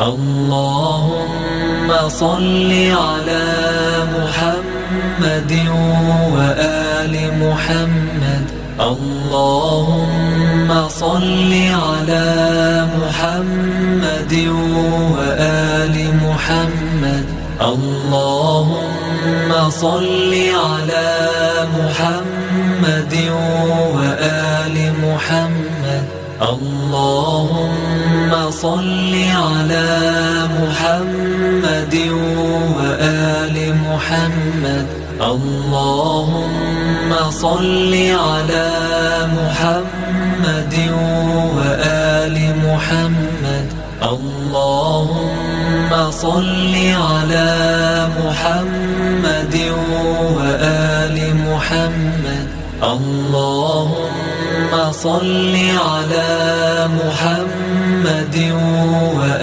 اللهم صل على محمد وآل محمد. اللهم صل على محمد وآل محمد. اللهم صل على محمد وآل محمد. اللهم صل على محمد وآل محمد. اللهم صل على محمد وآل محمد. اللهم صل على محمد وآل محمد. اللهم صل على محمد وآل